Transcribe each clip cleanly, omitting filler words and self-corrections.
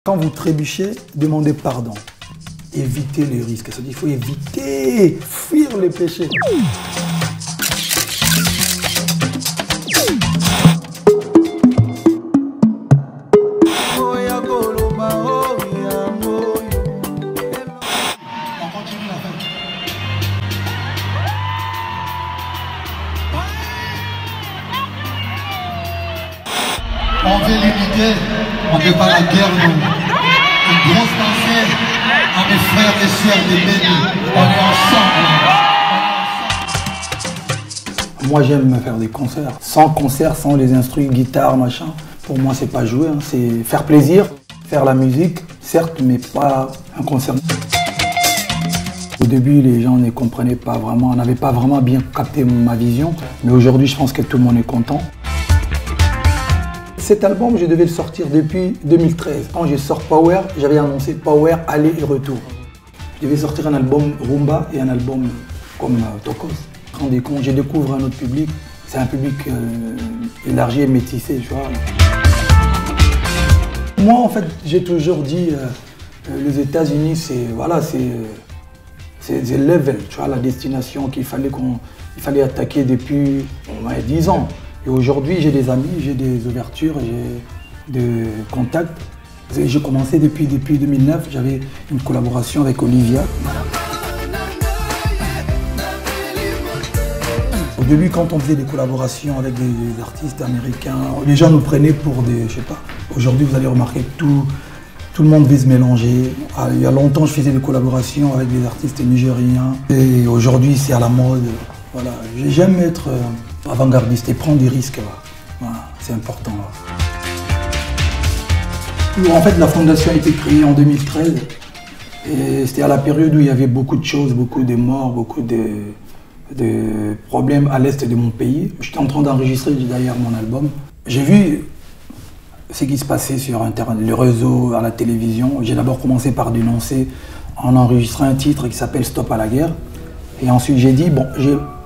Quand vous trébuchez, demandez pardon. Évitez les risques. C'est-à-dire qu'il faut éviter, fuir les péchés. On veut l'unité, on ne veut pas la guerre, nous. Une grosse pensée à mes frères et sœurs de Béni. On est ensemble. Moi, j'aime faire des concerts. Sans concert, sans les instruments, guitare, machin. Pour moi, c'est pas jouer, hein. C'est faire plaisir, faire la musique, certes, mais pas un concert. Au début, les gens ne comprenaient pas vraiment, n'avaient pas vraiment bien capté ma vision. Mais aujourd'hui, je pense que tout le monde est content. Cet album, je devais le sortir depuis 2013. Quand je sors Power, j'avais annoncé Power aller et retour. Je devais sortir un album Rumba et un album comme Tokos. Rendez compte, je découvre un autre public. C'est un public élargi et métissé, tu vois. Moi, en fait, j'ai toujours dit, les États-Unis, c'est voilà, c'est level, tu vois, la destination qu'il fallait attaquer depuis 10 ans. Et aujourd'hui, j'ai des amis, j'ai des ouvertures, j'ai des contacts. J'ai commencé depuis 2009, j'avais une collaboration avec Olivia. Au début, quand on faisait des collaborations avec des artistes américains, les gens nous prenaient pour des, je sais pas. Aujourd'hui, vous allez remarquer que tout le monde veut se mélanger. Il y a longtemps, je faisais des collaborations avec des artistes nigériens. Et aujourd'hui, c'est à la mode. Voilà. J'aime être avant-gardiste et prendre des risques. Voilà. C'est important. En fait, la fondation a été créée en 2013. Et c'était à la période où il y avait beaucoup de choses, beaucoup de morts, beaucoup de problèmes à l'est de mon pays. J'étais en train d'enregistrer d'ailleurs mon album. J'ai vu ce qui se passait sur Internet, les réseaux, à la télévision. J'ai d'abord commencé par dénoncer en enregistrant un titre qui s'appelle Stop à la guerre. Et ensuite j'ai dit, bon,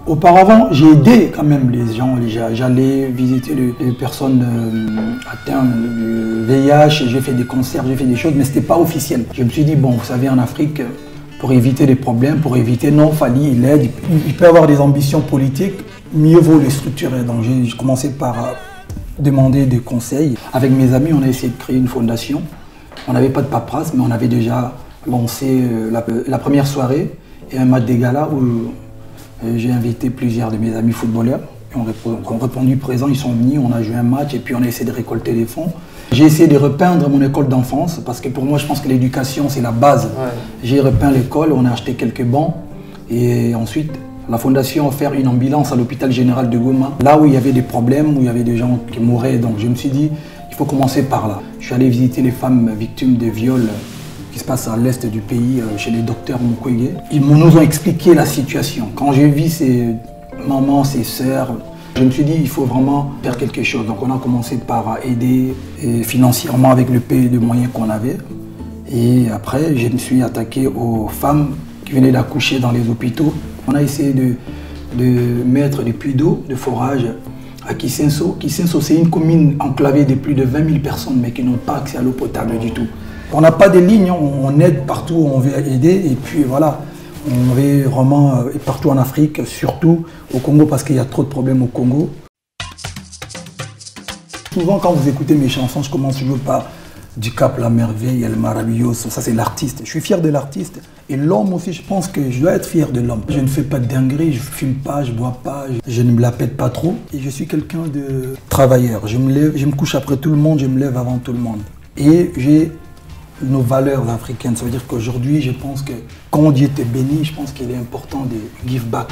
auparavant j'ai aidé quand même les gens. J'allais visiter les personnes atteintes du VIH, j'ai fait des concerts, j'ai fait des choses, mais c'était pas officiel. Je me suis dit, bon, vous savez, en Afrique, pour éviter les problèmes, pour éviter, non, Fally, il aide, il peut avoir des ambitions politiques, mieux vaut les structurer. Donc j'ai commencé par demander des conseils. Avec mes amis, on a essayé de créer une fondation. On n'avait pas de paperasse, mais on avait déjà lancé la première soirée et un match des galas où j'ai invité plusieurs de mes amis footballeurs. Ils ont répondu présent, ils sont venus, on a joué un match et puis on a essayé de récolter des fonds. J'ai essayé de repeindre mon école d'enfance parce que pour moi, je pense que l'éducation, c'est la base. Ouais. J'ai repeint l'école, on a acheté quelques bancs et ensuite, la fondation a offert une ambulance à l'hôpital général de Goma, là où il y avait des problèmes, où il y avait des gens qui mouraient. Donc je me suis dit, il faut commencer par là. Je suis allé visiter les femmes victimes de viols qui se passent à l'est du pays, chez les docteurs Mukwege. Ils nous ont expliqué la situation. Quand j'ai vu ces mamans, ces sœurs, je me suis dit, il faut vraiment faire quelque chose. Donc on a commencé par aider financièrement avec le peu de moyens qu'on avait. Et après, je me suis attaqué aux femmes qui venaient d'accoucher dans les hôpitaux. On a essayé de mettre des puits d'eau, de forage à Kisenso. Kisenso, c'est une commune enclavée de plus de 20 000 personnes, mais qui n'ont pas accès à l'eau potable du tout. On n'a pas de lignes, on aide partout où on veut aider. Et puis voilà, on veut vraiment partout en Afrique, surtout au Congo, parce qu'il y a trop de problèmes au Congo. Souvent, quand vous écoutez mes chansons, je commence toujours par Du Cap, la merveille, El Maravilloso. Ça, c'est l'artiste. Je suis fier de l'artiste. Et l'homme aussi, je pense que je dois être fier de l'homme. Je ne fais pas de dinguerie, je ne fume pas, je ne bois pas, je ne me la pète pas trop. Et je suis quelqu'un de travailleur. Je me lève, je me couche après tout le monde, je me lève avant tout le monde. Et j'ai nos valeurs africaines. Ça veut dire qu'aujourd'hui, je pense que quand Dieu t'est béni, je pense qu'il est important de give back.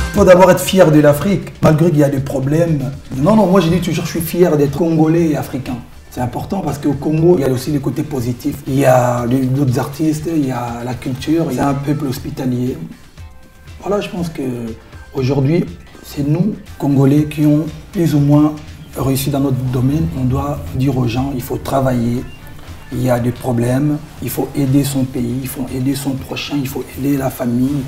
Il faut d'abord être fier de l'Afrique, malgré qu'il y a des problèmes. Non, moi je dis toujours, je suis fier d'être congolais et africain. C'est important parce qu'au Congo, il y a aussi les côtés positifs. Il y a d'autres artistes, il y a la culture, il y a un peuple hospitalier. Voilà, je pense qu'aujourd'hui, c'est nous, Congolais, qui ont plus ou moins réussi dans notre domaine. On doit dire aux gens, il faut travailler, il y a des problèmes, il faut aider son pays, il faut aider son prochain, il faut aider la famille.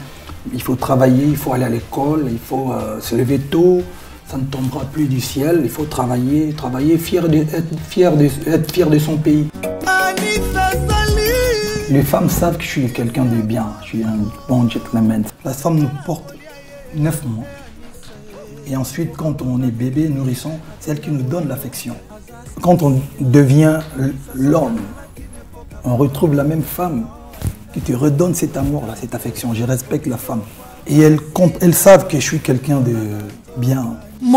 Il faut travailler, il faut aller à l'école, il faut se lever tôt, ça ne tombera plus du ciel. Il faut travailler, être fier de son pays. Les femmes savent que je suis quelqu'un de bien, je suis un bon gentleman. La femme nous porte 9 mois. Et ensuite, quand on est bébé, nourrisson, c'est elle qui nous donne l'affection. Quand on devient l'homme, on retrouve la même femme qui te redonne cet amour-là, cette affection. Je respecte la femme. Et elles savent que je suis quelqu'un de bien. Je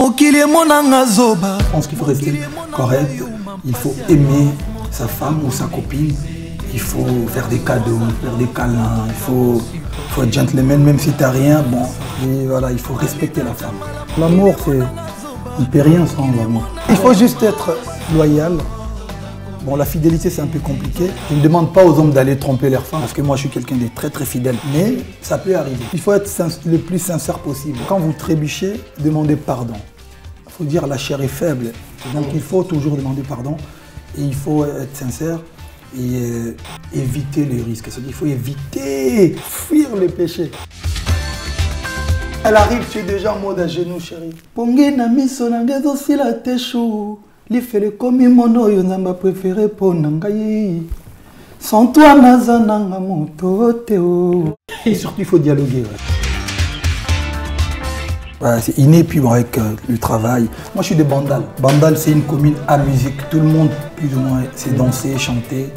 pense qu'il faut rester correct. Il faut aimer sa femme ou sa copine. Il faut faire des cadeaux, faire des câlins. Il faut être gentleman, même si tu n'as rien. Bon, et voilà, il faut respecter la femme. L'amour, on ne peut rien sans l'amour. Il faut juste être loyal. Bon, la fidélité, c'est un peu compliqué. Je ne demande pas aux hommes d'aller tromper leurs femmes, parce que moi, je suis quelqu'un de très, très fidèle. Mais ça peut arriver. Il faut être le plus sincère possible. Quand vous trébuchez, demandez pardon. Il faut dire la chair est faible. Donc, il faut toujours demander pardon. Et il faut être sincère et éviter les risques. C'est-à-dire qu'il faut éviter, fuir le péché. Elle arrive, tu es déjà en mode à genoux, chérie. Pongina miso nangezo sila teshu. L'ifele komi mono yo namba préféré pour nangayi. Sans toi naza nanga moto teo. Et surtout il faut dialoguer. Ouais. Voilà, c'est inné puis bon, avec le travail. Moi je suis de Bandal. Bandal c'est une commune à musique. Tout le monde plus ou moins sait danser, chanter.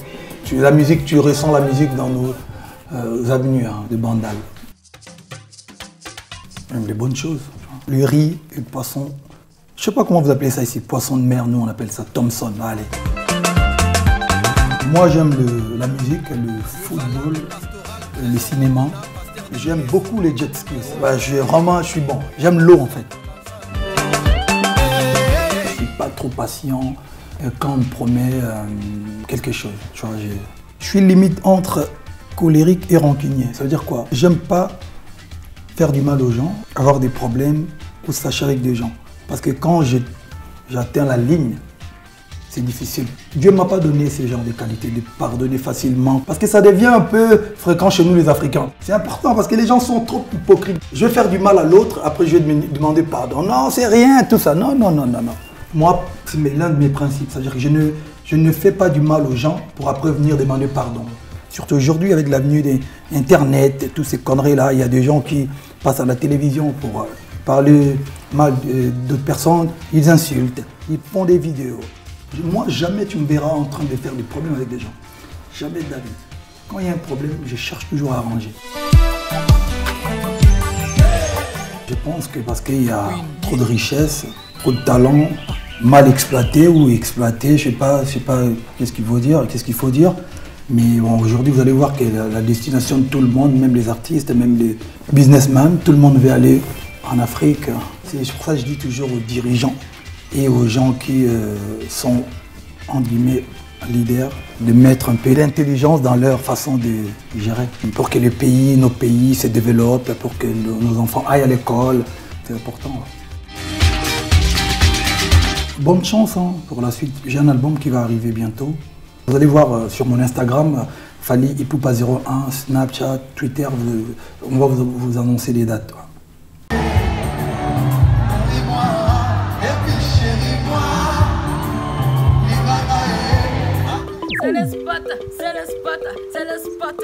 La musique, tu ressens la musique dans nos avenues de Bandal. Même les bonnes choses. Le riz, le poisson. Je ne sais pas comment vous appelez ça ici, poisson de mer, nous on appelle ça Thomson. Allez. Moi j'aime la musique, le football, le cinéma. J'aime beaucoup les jet skis. Je suis bon. J'aime l'eau en fait. Je ne suis pas trop patient quand on me promet quelque chose. Tu vois, je suis limite entre colérique et rancunier. Ça veut dire quoi? J'aime pas faire du mal aux gens, avoir des problèmes ou se fâcher avec des gens. Parce que quand j'atteins la ligne, c'est difficile. Dieu ne m'a pas donné ce genre de qualité, de pardonner facilement. Parce que ça devient un peu fréquent chez nous les Africains. C'est important parce que les gens sont trop hypocrites. Je vais faire du mal à l'autre, après je vais me demander pardon. Non, c'est rien, tout ça. Non, non, non, non, non. Moi, c'est l'un de mes principes. C'est-à-dire que je ne fais pas du mal aux gens pour après venir demander pardon. Surtout aujourd'hui, avec l'avenue d'Internet et toutes ces conneries-là, il y a des gens qui passent à la télévision pour parler mal d'autres personnes. Ils insultent, ils font des vidéos. Moi, jamais tu me verras en train de faire des problèmes avec des gens. Jamais de la vie. Quand il y a un problème, je cherche toujours à arranger. Je pense que parce qu'il y a trop de richesse, trop de talent, mal exploité ou exploité, je sais pas qu'est-ce qu'il faut dire. Mais bon, aujourd'hui, vous allez voir que la destination de tout le monde, même les artistes, même les businessmen, tout le monde veut aller en Afrique. C'est pour ça que je dis toujours aux dirigeants et aux gens qui sont, en guillemets, leaders, de mettre un peu d'intelligence dans leur façon de gérer. Pour que les pays, nos pays se développent, pour que nos enfants aillent à l'école. C'est important. Bonne chance pour la suite. J'ai un album qui va arriver bientôt. Vous allez voir sur mon Instagram, Fally Ipupa01, Snapchat, Twitter, on va vous annoncer les dates. C'est le spot, c'est le spot, c'est le spot.